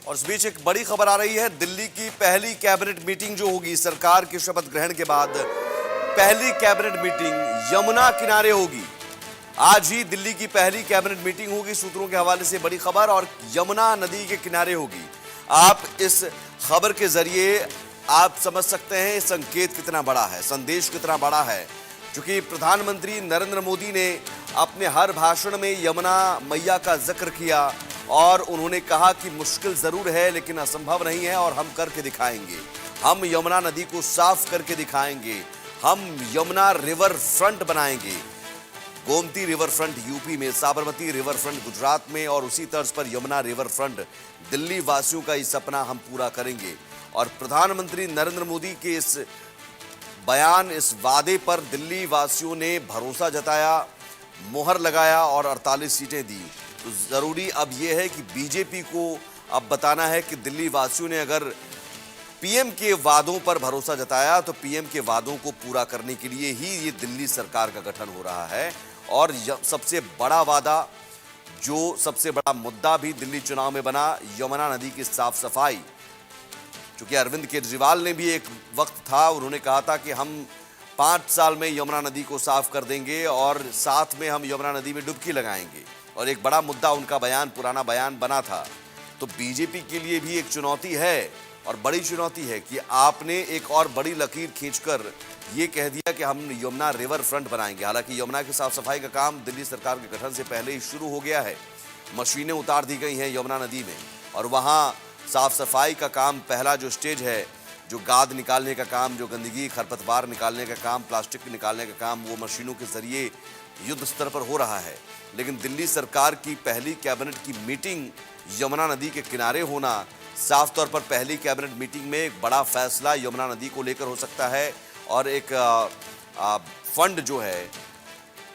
और इस बीच एक बड़ी खबर आ रही है। दिल्ली की पहली कैबिनेट मीटिंग जो होगी सरकार के शपथ ग्रहण के बाद, पहली कैबिनेट मीटिंग यमुना किनारे होगी। आज ही दिल्ली की पहली कैबिनेट मीटिंग होगी, सूत्रों के हवाले से बड़ी खबर, और यमुना नदी के किनारे होगी। आप इस खबर के जरिए आप समझ सकते हैं संकेत कितना बड़ा है, संदेश कितना बड़ा है। क्योंकि प्रधानमंत्री नरेंद्र मोदी ने अपने हर भाषण में यमुना मैया का जिक्र किया और उन्होंने कहा कि मुश्किल जरूर है लेकिन असंभव नहीं है और हम करके दिखाएंगे। हम यमुना नदी को साफ करके दिखाएंगे, हम यमुना रिवर फ्रंट बनाएंगे। गोमती रिवर फ्रंट यूपी में, साबरमती रिवर फ्रंट गुजरात में, और उसी तर्ज पर यमुना रिवर फ्रंट दिल्ली वासियों का ये सपना हम पूरा करेंगे। और प्रधानमंत्री नरेंद्र मोदी के इस बयान, इस वादे पर दिल्ली वासियों ने भरोसा जताया, मोहर लगाया और 48 सीटें दी। तो जरूरी अब यह है कि बीजेपी को अब बताना है कि दिल्ली वासियों ने अगर पीएम के वादों पर भरोसा जताया तो पीएम के वादों को पूरा करने के लिए ही ये दिल्ली सरकार का गठन हो रहा है। और सबसे बड़ा वादा, जो सबसे बड़ा मुद्दा भी दिल्ली चुनाव में बना, यमुना नदी की साफ सफाई। क्योंकि अरविंद केजरीवाल ने भी एक वक्त था, उन्होंने कहा था कि हम 5 साल में यमुना नदी को साफ कर देंगे और साथ में हम यमुना नदी में डुबकी लगाएंगे। और एक बड़ा मुद्दा उनका बयान, पुराना बयान बना था। तो बीजेपी के लिए भी एक चुनौती है और बड़ी चुनौती है कि आपने एक और बड़ी लकीर खींचकर ये कह दिया कि हम यमुना रिवर फ्रंट बनाएंगे। हालांकि यमुना की साफ सफाई का काम दिल्ली सरकार के गठन से पहले ही शुरू हो गया है। मशीनें उतार दी गई हैं यमुना नदी में और वहां साफ सफाई का काम, पहला जो स्टेज है, जो गाद निकालने का काम, जो गंदगी खरपतवार निकालने का काम, प्लास्टिक निकालने का काम, वो मशीनों के जरिए युद्ध स्तर पर हो रहा है। लेकिन दिल्ली सरकार की पहली कैबिनेट की मीटिंग यमुना नदी के किनारे होना, साफ तौर पर पहली कैबिनेट मीटिंग में एक बड़ा फैसला यमुना नदी को लेकर हो सकता है और एक फंड जो है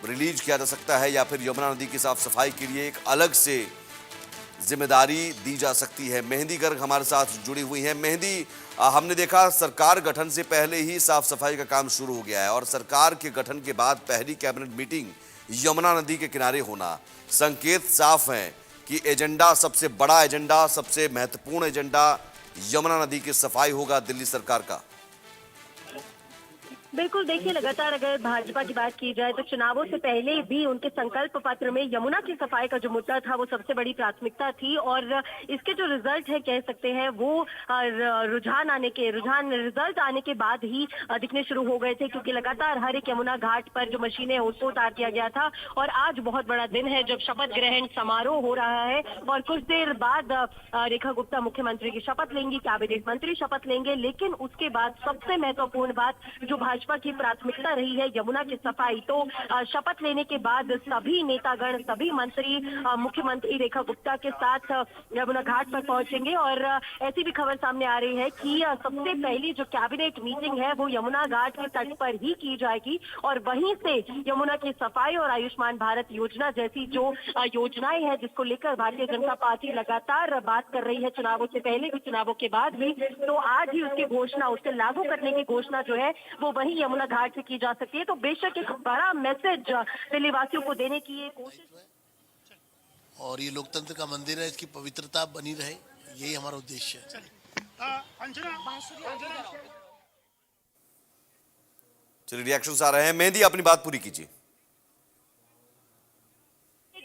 रिलीज किया जा सकता है, या फिर यमुना नदी की साफ सफाई के लिए एक अलग से जिम्मेदारी दी जा सकती है। मेहंदी गर्ग हमारे साथ जुड़ी हुई हैं। मेहंदी, हमने देखा सरकार गठन से पहले ही साफ सफाई का काम शुरू हो गया है और सरकार के गठन के बाद पहली कैबिनेट मीटिंग यमुना नदी के किनारे होना, संकेत साफ है कि एजेंडा, सबसे बड़ा एजेंडा, सबसे महत्वपूर्ण एजेंडा यमुना नदी की सफाई होगा दिल्ली सरकार का। बिल्कुल, देखिए, लगातार अगर भाजपा की बात की जाए तो चुनावों से पहले भी उनके संकल्प पत्र में यमुना की सफाई का जो मुद्दा था वो सबसे बड़ी प्राथमिकता थी। और इसके जो रिजल्ट है, कह सकते हैं, वो रिजल्ट आने के बाद ही दिखने शुरू हो गए थे। क्योंकि लगातार हर एक यमुना घाट पर जो मशीनें उसको उतार दिया गया था। और आज बहुत बड़ा दिन है जब शपथ ग्रहण समारोह हो रहा है और कुछ देर बाद रेखा गुप्ता मुख्यमंत्री की शपथ लेंगी, कैबिनेट मंत्री शपथ लेंगे। लेकिन उसके बाद सबसे महत्वपूर्ण बात, जो भाजपा की प्राथमिकता रही है, यमुना की सफाई। तो शपथ लेने के बाद सभी नेतागण, सभी मंत्री मुख्यमंत्री रेखा गुप्ता के साथ यमुना घाट पर पहुंचेंगे। और ऐसी भी खबर सामने आ रही है कि सबसे पहली जो कैबिनेट मीटिंग है वो यमुना घाट के तट पर ही की जाएगी और वहीं से यमुना की सफाई और आयुष्मान भारत योजना जैसी जो योजनाएं हैं, जिसको लेकर भारतीय जनता पार्टी लगातार बात कर रही है, चुनावों से पहले भी, चुनावों के बाद भी। तो आज ही उसकी घोषणा, उससे लागू करने की घोषणा जो है वो वही यमुना घाट से की जा सकती है। तो बेशक एक बड़ा मैसेज दिल्ली वासियों को देने की ये कोशिश, और ये लोकतंत्र का मंदिर है, इसकी पवित्रता बनी रहे, यही हमारा उद्देश्य है। चलिए, रिएक्शंस आ रहे हैं। मेहंदी, अपनी बात पूरी कीजिए।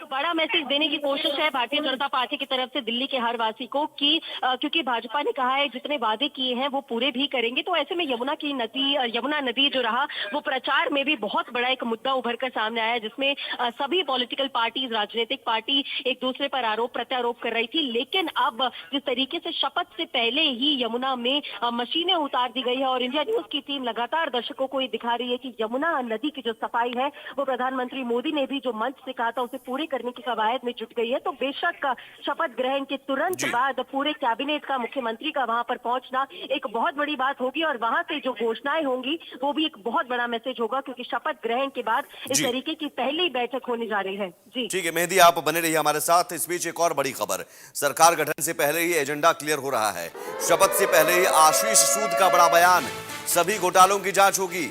बड़ा मैसेज देने की कोशिश है भारतीय जनता पार्टी की तरफ से दिल्ली के हर वासी को कि क्योंकि भाजपा ने कहा है जितने वादे किए हैं वो पूरे भी करेंगे। तो ऐसे में यमुना नदी जो रहा वो प्रचार में भी बहुत बड़ा एक मुद्दा उभर कर सामने आया, जिसमें सभी पॉलिटिकल पार्टीज, राजनीतिक पार्टी एक दूसरे पर आरोप प्रत्यारोप कर रही थी। लेकिन अब जिस तरीके से शपथ से पहले ही यमुना में मशीनें उतार दी गई है और इंडिया न्यूज की टीम लगातार दर्शकों को ये दिखा रही है कि यमुना नदी की जो सफाई है वो प्रधानमंत्री मोदी ने भी जो मंच से कहा था उसे पूरे करने की कवायद में जुट गई है। तो बेशक शपथ ग्रहण के तुरंत बाद पूरे कैबिनेट का, मुख्यमंत्री का वहां पर पहुंचना एक बहुत बड़ी बात होगी और वहां से जो घोषणाएं होंगी वो भी एक बहुत बड़ा मैसेज होगा। क्योंकि शपथ ग्रहण के बाद इस तरीके की पहली बैठक होने जा रही है। जी ठीक है मेहंदी, आप बने रहिए हमारे साथ। इस बीच एक और बड़ी खबर, सरकार गठन से पहले ही एजेंडा क्लियर हो रहा है। शपथ से पहले ही आशीष सूद का बड़ा बयान, सभी घोटालों की जांच होगी,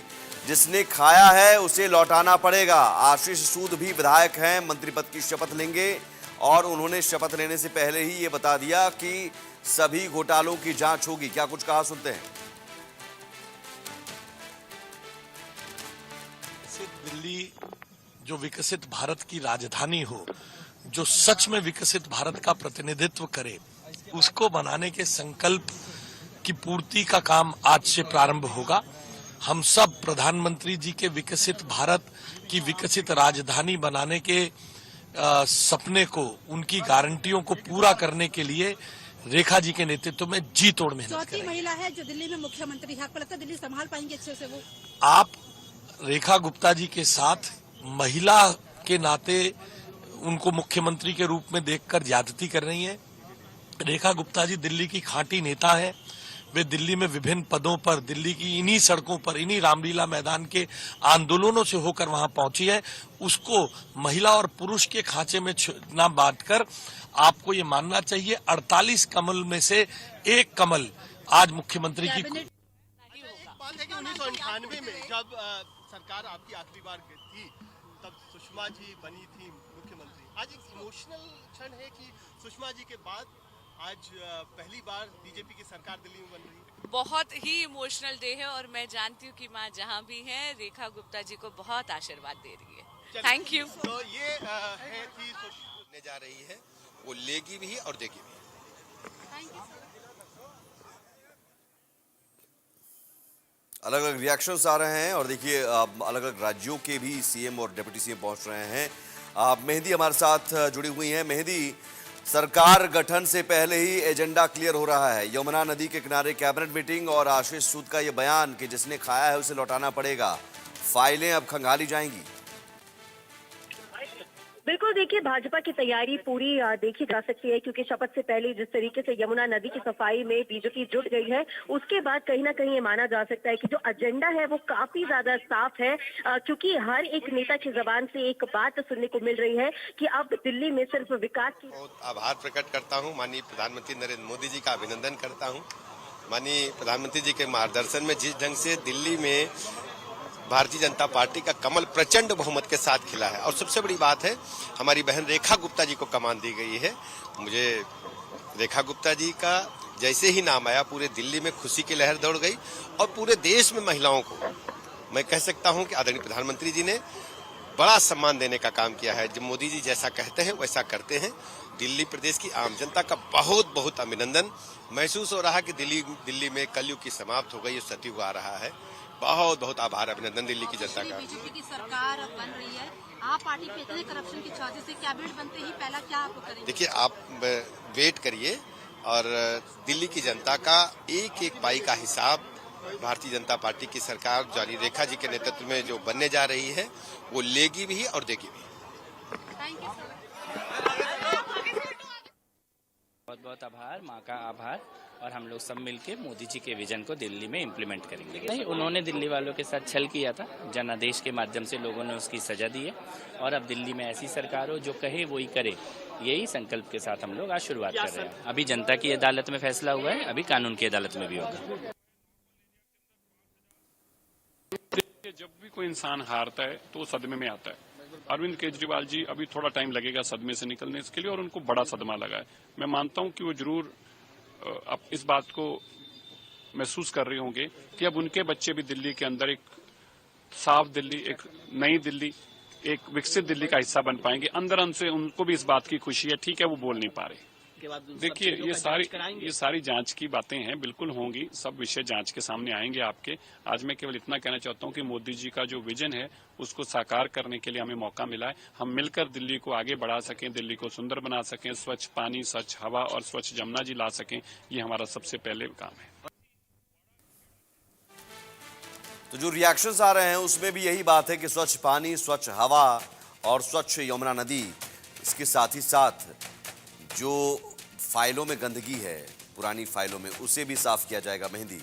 जिसने खाया है उसे लौटाना पड़ेगा। आशीष सूद भी विधायक हैं, मंत्री पद की शपथ लेंगे और उन्होंने शपथ लेने से पहले ही ये बता दिया कि सभी घोटालों की जांच होगी। क्या कुछ कहा, सुनते हैं। दिल्ली जो विकसित भारत की राजधानी हो, जो सच में विकसित भारत का प्रतिनिधित्व करे, उसको बनाने के संकल्प की पूर्ति का काम आज से प्रारंभ होगा। हम सब प्रधानमंत्री जी के विकसित भारत की विकसित राजधानी बनाने के सपने को, उनकी गारंटियों को पूरा करने के लिए रेखा जी के नेतृत्व में जी तोड़ मेहनत करेंगे। चौथी महिला है जो दिल्ली में मुख्यमंत्री है, आपको लगता है दिल्ली संभाल पाएंगे अच्छे से वो? आप रेखा गुप्ता जी के साथ महिला के नाते उनको मुख्यमंत्री के रूप में देखकर ज्यादती कर रही हैं। रेखा गुप्ता जी दिल्ली की खांटी नेता है। वे दिल्ली में विभिन्न पदों पर, दिल्ली की इन्हीं सड़कों पर, इन्हीं रामलीला मैदान के आंदोलनों से होकर वहां पहुंची है। उसको महिला और पुरुष के खांचे में ना बांटकर आपको ये मानना चाहिए 48 कमल में से एक कमल आज मुख्यमंत्री की। एक बात है कि 1998 में जब सरकार आपकी आखिरी बार थी, तब सुषमा जी बनी थी मुख्यमंत्री। आज एक इमोशनल क्षण है कि सुषमा जी के बाद आज पहली बार बीजेपी की सरकार दिल्ली में बन रही है। बहुत ही इमोशनल डे है और मैं जानती हूँ कि माँ जहाँ भी हैं रेखा गुप्ता जी को बहुत आशीर्वाद दे रही है। Thank you. तो ये है कि ने जा रही है, वो लेगी भी और देगी भी। अलग अलग रिएक्शंस आ रहे हैं और देखिए अलग अलग राज्यों के भी सीएम और डिप्टी सीएम पहुंच रहे हैं। मेहंदी हमारे साथ जुड़ी हुई हैं। मेहंदी, सरकार गठन से पहले ही एजेंडा क्लियर हो रहा है। यमुना नदी के किनारे कैबिनेट मीटिंग और आशीष सूद का ये बयान कि जिसने खाया है उसे लौटाना पड़ेगा, फाइलें अब खंगाली जाएंगी। बिल्कुल, देखिए भाजपा की तैयारी पूरी देखी जा सकती है, क्योंकि शपथ से पहले जिस तरीके से यमुना नदी की सफाई में बीजेपी जुट गई है, उसके बाद कहीं ना कहीं ये माना जा सकता है कि जो एजेंडा है वो काफी ज्यादा साफ है, क्योंकि हर एक नेता की जबान से एक बात सुनने को मिल रही है कि अब दिल्ली में सिर्फ विकास की। बहुत आभार प्रकट करता हूँ, माननीय प्रधानमंत्री नरेंद्र मोदी जी का अभिनंदन करता हूँ। माननीय प्रधानमंत्री जी के मार्गदर्शन में जिस ढंग से दिल्ली में भारतीय जनता पार्टी का कमल प्रचंड बहुमत के साथ खिला है, और सबसे बड़ी बात है हमारी बहन रेखा गुप्ता जी को कमान दी गई है। मुझे रेखा गुप्ता जी का जैसे ही नाम आया पूरे दिल्ली में खुशी की लहर दौड़ गई, और पूरे देश में महिलाओं को मैं कह सकता हूं कि आदरणीय प्रधानमंत्री जी ने बड़ा सम्मान देने का काम किया है। जब मोदी जी जैसा कहते हैं वैसा करते हैं। दिल्ली प्रदेश की आम जनता का बहुत बहुत अभिनंदन। महसूस हो रहा है कि दिल्ली में कलयुग की समाप्त हो गई, सतयुग आ रहा है। बहुत बहुत आभार, अभिनंदन दिल्ली की जनता का। बीजेपी की सरकार अब बन रही है, आप पार्टी पे इतने करप्शन की वजह से कैबिनेट बनते ही पहला क्या आपको करेंगे? देखिए, आप वेट करिए और दिल्ली की जनता का एक एक पाई का हिसाब भारतीय जनता पार्टी की सरकार जारी रेखा जी के नेतृत्व में जो बनने जा रही है वो लेगी भी और देगी भी। Thank you sir. बहुत बहुत आभार, माँ का आभार, और हम लोग सब मिलके मोदी जी के विजन को दिल्ली में इम्प्लीमेंट करेंगे। नहीं, उन्होंने दिल्ली वालों के साथ छल किया था, जनादेश के माध्यम से लोगों ने उसकी सजा दी है, और अब दिल्ली में ऐसी सरकार हो जो कहे वही करे, यही संकल्प के साथ हम लोग आज शुरुआत कर रहे हैं। अभी जनता की अदालत में फैसला हुआ है, अभी कानून की अदालत में भी होगा। जब भी कोई इंसान हारता है तो वो सदमे में आता है। अरविंद केजरीवाल जी अभी थोड़ा टाइम लगेगा सदमे से निकलने के लिए, और उनको बड़ा सदमा लगा है। मैं मानता हूं कि वो जरूर अब इस बात को महसूस कर रहे होंगे कि अब उनके बच्चे भी दिल्ली के अंदर एक साफ दिल्ली, एक नई दिल्ली, एक विकसित दिल्ली का हिस्सा बन पाएंगे। अंदर अंदर से उनको भी इस बात की खुशी है। ठीक है, वो बोल नहीं पा रहे। देखिए, ये सारी जांच की बातें हैं, बिल्कुल होंगी, सब विषय जांच के सामने आएंगे आपके। आज मैं केवल इतना कहना चाहता हूं कि मोदी जी का जो विजन है उसको साकार करने के लिए हमें मौका मिला है। हम मिलकर दिल्ली को आगे बढ़ा सकें, दिल्ली को सुंदर बना सकें, स्वच्छ पानी, स्वच्छ हवा और स्वच्छ जमुना जी ला सकें, ये हमारा सबसे पहले काम है। तो जो रिएक्शंस आ रहे हैं उसमें भी यही बात है कि स्वच्छ पानी, स्वच्छ हवा और स्वच्छ यमुना नदी, इसके साथ ही साथ जो फाइलों में गंदगी है, पुरानी फाइलों में, उसे भी साफ किया जाएगा। मेहंदी,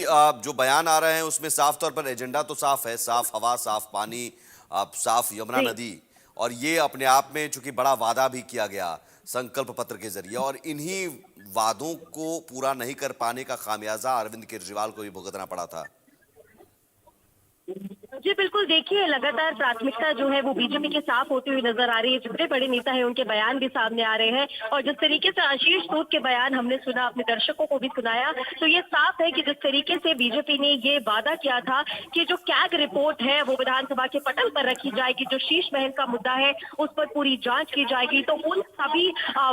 आप जो बयान आ रहे हैं उसमें साफ तौर पर एजेंडा तो साफ है, साफ हवा, साफ पानी, साफ यमुना नदी, और ये अपने आप में चूंकि बड़ा वादा भी किया गया संकल्प पत्र के जरिए, और इन्हीं वादों को पूरा नहीं कर पाने का खामियाजा अरविंद केजरीवाल को भी भुगतना पड़ा था। जी बिल्कुल, देखिए लगातार प्राथमिकता जो है वो बीजेपी के साफ होती हुई नजर आ रही है। जितने बड़े नेता हैं उनके बयान भी सामने आ रहे हैं और जिस तरीके से आशीष सूद के बयान हमने सुना, अपने दर्शकों को भी सुनाया, तो ये साफ है कि जिस तरीके से बीजेपी ने ये वादा किया था कि जो कैग रिपोर्ट है वो विधानसभा के पटल पर रखी जाएगी, जो शीश महल का मुद्दा है उस पर पूरी जांच की जाएगी, तो उन सभी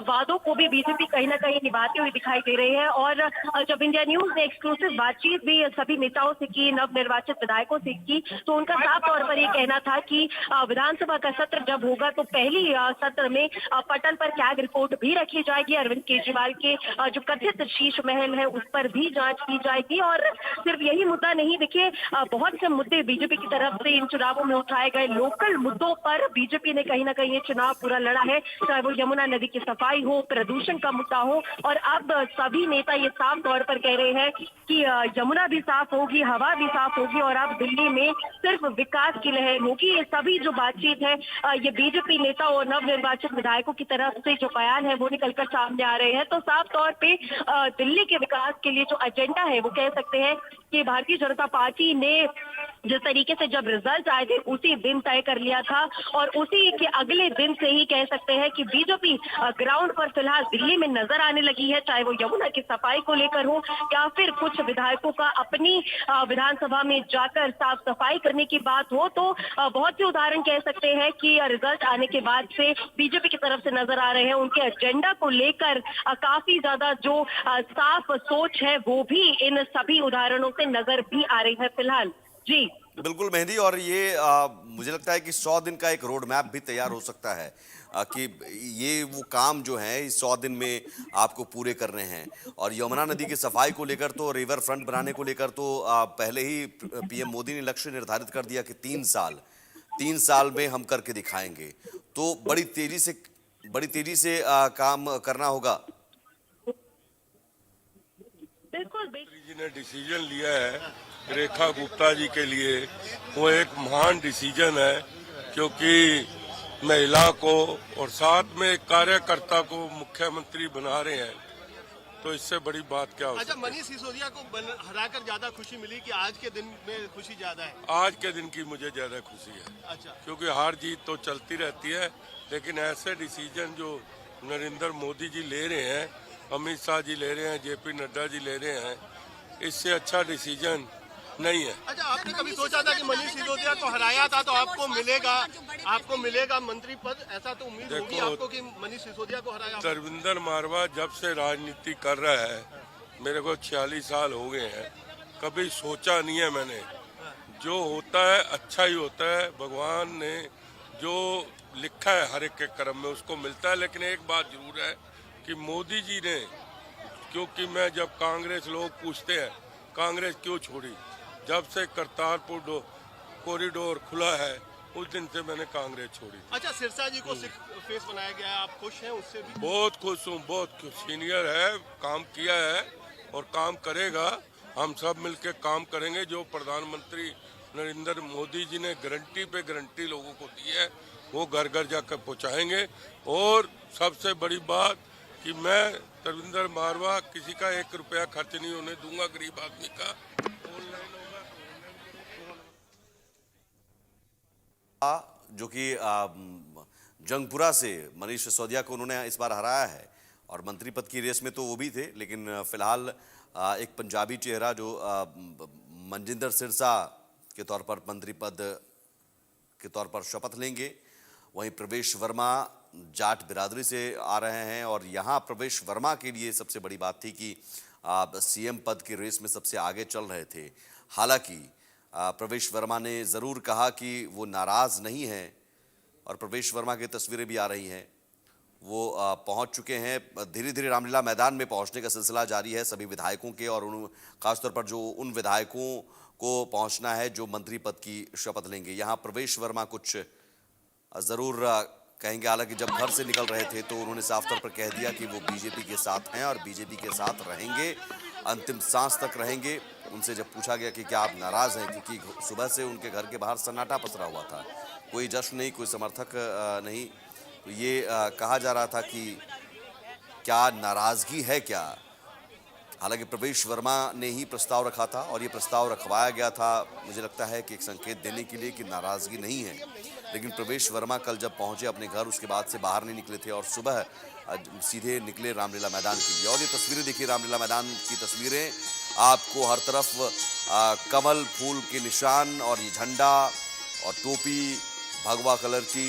वादों को भी बीजेपी कहीं ना कहीं निभाती हुई दिखाई दे रही है। और जब इंडिया न्यूज ने एक्सक्लूसिव बातचीत भी सभी नेताओं से की, नवनिर्वाचित विधायकों से की, तो उनका साफ तौर पर ये कहना था कि विधानसभा का सत्र जब होगा तो पहली सत्र में पटल पर कैग रिपोर्ट भी रखी जाएगी। अरविंद केजरीवाल के जो कथित शीश महल है उस पर भी जांच की जाएगी। और सिर्फ यही मुद्दा नहीं, देखिए बहुत से मुद्दे बीजेपी की तरफ से इन चुनावों में उठाए गए। लोकल मुद्दों पर बीजेपी ने कहीं ना कहीं ये चुनाव पूरा लड़ा है, चाहे वो यमुना नदी की सफाई हो, प्रदूषण का मुद्दा हो। और अब सभी नेता ये साफ तौर पर कह रहे हैं कि यमुना भी साफ होगी, हवा भी साफ होगी और अब दिल्ली में सिर्फ विकास की लहर होगी। ये सभी जो बातचीत है ये बीजेपी नेता और नवनिर्वाचित विधायकों की तरफ से जो बयान है वो निकलकर सामने आ रहे हैं। तो साफ तौर पे दिल्ली के विकास के लिए जो एजेंडा है वो कह सकते हैं कि भारतीय जनता पार्टी ने जिस तरीके से जब रिजल्ट आए थे उसी दिन तय कर लिया था और उसी के अगले दिन से ही कह सकते हैं कि बीजेपी ग्राउंड पर फिलहाल दिल्ली में नजर आने लगी है, चाहे वो यमुना की सफाई को लेकर हो या फिर कुछ विधायकों का अपनी विधानसभा में जाकर साफ सफाई करने की बात हो। तो बहुत से उदाहरण कह सकते हैं कि रिजल्ट आने के बाद से बीजेपी की तरफ से नजर आ रहे हैं। उनके एजेंडा को लेकर काफी ज्यादा जो साफ सोच है वो भी इन सभी उदाहरणों से नजर भी आ रही है फिलहाल। जी बिल्कुल मेहंदी, और ये मुझे लगता है कि 100 दिन का एक रोड मैप भी तैयार हो सकता है कि ये वो काम जो है इस 100 दिन में आपको पूरे करने हैं। और यमुना नदी की सफाई को लेकर तो, रिवर फ्रंट बनाने को लेकर तो पहले ही पीएम मोदी ने लक्ष्य निर्धारित कर दिया कि 3 साल में हम करके दिखाएंगे। तो बड़ी तेजी से काम करना होगा। बिल्कुल जी ने डिसीजन लिया है रेखा गुप्ता जी के लिए, वो एक महान डिसीजन है, क्योंकि महिला को और साथ में एक कार्यकर्ता को मुख्यमंत्री बना रहे हैं, तो इससे बड़ी बात क्या हो सकती है। अच्छा, मनीष सिसोदिया को हराकर ज्यादा खुशी मिली कि आज के दिन में खुशी ज्यादा है? आज के दिन की मुझे ज्यादा खुशी है। अच्छा, क्योंकि हार जीत तो चलती रहती है, लेकिन ऐसे डिसीजन जो नरेंद्र मोदी जी ले रहे हैं, अमित शाह जी ले रहे हैं, जेपी नड्डा जी ले रहे हैं, इससे अच्छा डिसीजन नहीं है। अच्छा, आपने कभी सोचा था कि मनीष सिसोदिया को हराया था तो आपको मिलेगा मंत्री पद? ऐसा तो उम्मीद होगी आपको कि मनीष सिसोदिया को हराया? तरविंदर मारवा जब से राजनीति कर रहा है, मेरे को 46 साल हो गए हैं, कभी सोचा नहीं है मैंने। जो होता है अच्छा ही होता है, भगवान ने जो लिखा है हर एक के कर्म में उसको मिलता है। लेकिन एक बात जरूर है कि मोदी जी ने, क्योंकि मैं जब कांग्रेस, लोग पूछते हैं कांग्रेस क्यों छोड़ी, जब से करतारपुर कॉरिडोर खुला है उस दिन से मैंने कांग्रेस छोड़ी। अच्छा, सिरसा जी को फेस बनाया गया है, आप खुश हैं उससे भी? बहुत खुश हूँ, बहुत सीनियर है, काम किया है और काम करेगा। हम सब मिलकर काम करेंगे। जो प्रधानमंत्री नरेंद्र मोदी जी ने गारंटी पे गारंटी लोगों को दी है वो घर घर जाकर पहुँचाएंगे। और सबसे बड़ी बात कि मैं तरविंदर मारवा किसी का 1 रुपया खर्च नहीं होने दूंगा गरीब आदमी का। जो कि जंगपुरा से मनीष सिसोदिया को उन्होंने इस बार हराया है और मंत्री पद की रेस में तो वो भी थे, लेकिन फिलहाल एक पंजाबी चेहरा जो मनजिंदर सिरसा के तौर पर मंत्री पद के तौर पर शपथ लेंगे। वहीं प्रवेश वर्मा जाट बिरादरी से आ रहे हैं और यहाँ प्रवेश वर्मा के लिए सबसे बड़ी बात थी कि सीएम पद की रेस में सबसे आगे चल रहे थे। हालांकि प्रवेश वर्मा ने ज़रूर कहा कि वो नाराज़ नहीं हैं और प्रवेश वर्मा की तस्वीरें भी आ रही हैं, वो पहुंच चुके हैं। धीरे धीरे रामलीला मैदान में पहुंचने का सिलसिला जारी है सभी विधायकों के, और खासतौर पर जो उन विधायकों को पहुंचना है जो मंत्री पद की शपथ लेंगे। यहाँ प्रवेश वर्मा कुछ ज़रूर कहेंगे। हालांकि जब घर से निकल रहे थे तो उन्होंने साफ तौर पर कह दिया कि वो बीजेपी के साथ हैं और बीजेपी के साथ रहेंगे, अंतिम सांस तक रहेंगे। उनसे जब पूछा गया कि क्या आप नाराज़ हैं, क्योंकि सुबह से उनके घर के बाहर सन्नाटा पसरा हुआ था, कोई जश्न नहीं, कोई समर्थक नहीं, तो ये कहा जा रहा था कि क्या नाराज़गी है, हालांकि प्रवेश वर्मा ने ही प्रस्ताव रखा था और ये प्रस्ताव रखवाया गया था, मुझे लगता है कि एक संकेत देने के लिए कि नाराजगी नहीं है। लेकिन प्रवेश वर्मा कल जब पहुंचे अपने घर, उसके बाद से बाहर नहीं निकले थे और सुबह सीधे निकले रामलीला मैदान के लिए। और ये तस्वीरें देखिए, रामलीला मैदान की तस्वीरें, आपको हर तरफ कमल फूल के निशान और ये झंडा और टोपी भगवा कलर की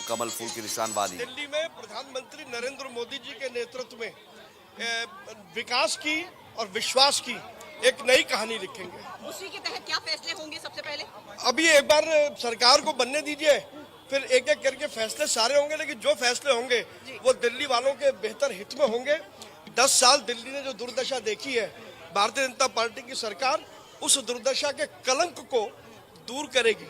कमल फूल के निशान वाली। दिल्ली में प्रधानमंत्री नरेंद्र मोदी जी के नेतृत्व में विकास की और विश्वास की एक नई कहानी लिखेंगे। उसी के तहत क्या फैसले होंगे सबसे पहले? अभी एक बार सरकार को बनने दीजिए, फिर एक एक करके फैसले सारे होंगे, लेकिन जो फैसले होंगे वो दिल्ली वालों के बेहतर हित में होंगे। 10 साल दिल्ली ने जो दुर्दशा देखी है, भारतीय जनता पार्टी की सरकार उस दुर्दशा के कलंक को दूर करेगी।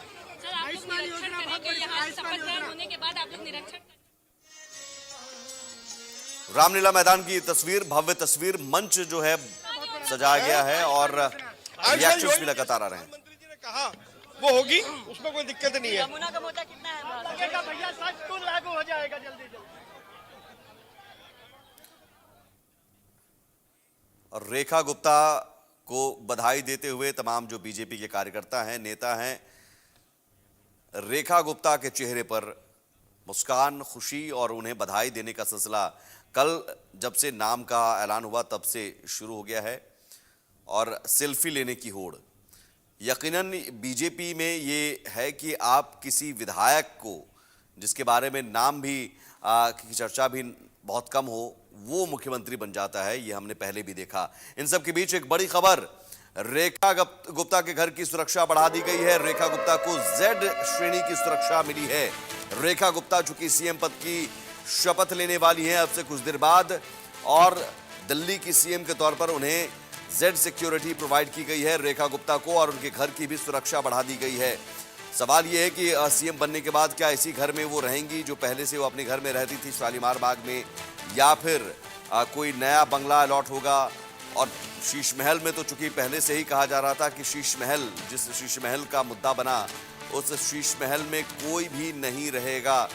रामलीला मैदान की तस्वीर, भव्य तस्वीर, मंच जो है सजाया गया है और रिएक्शंस भी लगातार आ रहे हैं। प्रधानमंत्री जी ने कहा वो होगी, उसमें कोई दिक्कत नहीं है। यमुना का मोर्चा कितना है? लगेगा भैया, 7 टूल लागू हो जाएगा जल्दी जल्दी। और रेखा गुप्ता को बधाई देते हुए तमाम जो बीजेपी के कार्यकर्ता हैं, नेता हैं, रेखा गुप्ता के चेहरे पर मुस्कान, खुशी और उन्हें बधाई देने का सिलसिला कल जब से नाम का ऐलान हुआ तब से शुरू हो गया है। और सेल्फी लेने की होड़, यकीनन बीजेपी में ये है कि आप किसी विधायक को जिसके बारे में नाम भी की चर्चा भी बहुत कम हो, वो मुख्यमंत्री बन जाता है। ये हमने पहले भी देखा। इन सब के बीच एक बड़ी खबर, रेखा गुप्ता के घर की सुरक्षा बढ़ा दी गई है। रेखा गुप्ता को Z श्रेणी की सुरक्षा मिली है। रेखा गुप्ता चूंकि सीएम पद की शपथ लेने वाली हैं अब से कुछ देर बाद, और दिल्ली की सीएम के तौर पर उन्हें Z सिक्योरिटी प्रोवाइड की गई है रेखा गुप्ता को, और उनके घर की भी सुरक्षा बढ़ा दी गई है। सवाल यह है कि सीएम बनने के बाद क्या इसी घर में वो रहेंगी जो पहले से वो अपने घर में रहती थी शालीमार बाग में, या फिर कोई नया बंगला अलॉट होगा। और शीश महल में तो चूंकि पहले से ही कहा जा रहा था कि शीश महल, जिस शीश महल का मुद्दा बना, उस शीश महल में कोई भी नहीं रहेगा।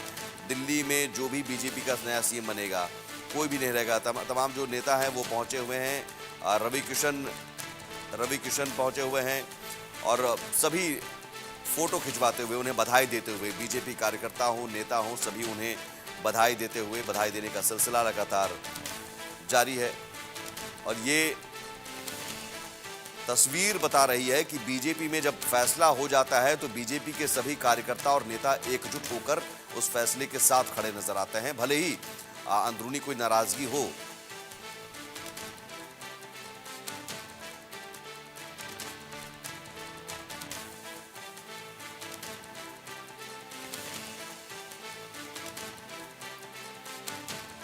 दिल्ली में जो भी बीजेपी का नया सीएम बनेगा कोई भी नहीं रहेगा। तमाम जो नेता हैं वो पहुंचे हुए हैं। रवि किशन पहुंचे हुए हैं और सभी फोटो खिंचवाते हुए, उन्हें बधाई देते हुए, बीजेपी कार्यकर्ता हों, नेता हों, सभी उन्हें बधाई देते हुए, बधाई देने का सिलसिला लगातार जारी है। और ये तस्वीर बता रही है कि बीजेपी में जब फैसला हो जाता है तो बीजेपी के सभी कार्यकर्ता और नेता एकजुट होकर उस फैसले के साथ खड़े नजर आते हैं, भले ही अंदरूनी कोई नाराजगी हो।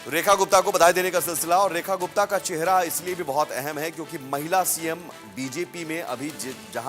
रेखा गुप्ता को बधाई देने का सिलसिला, और रेखा गुप्ता का चेहरा इसलिए भी बहुत अहम है क्योंकि महिला सीएम बीजेपी में अभी जहां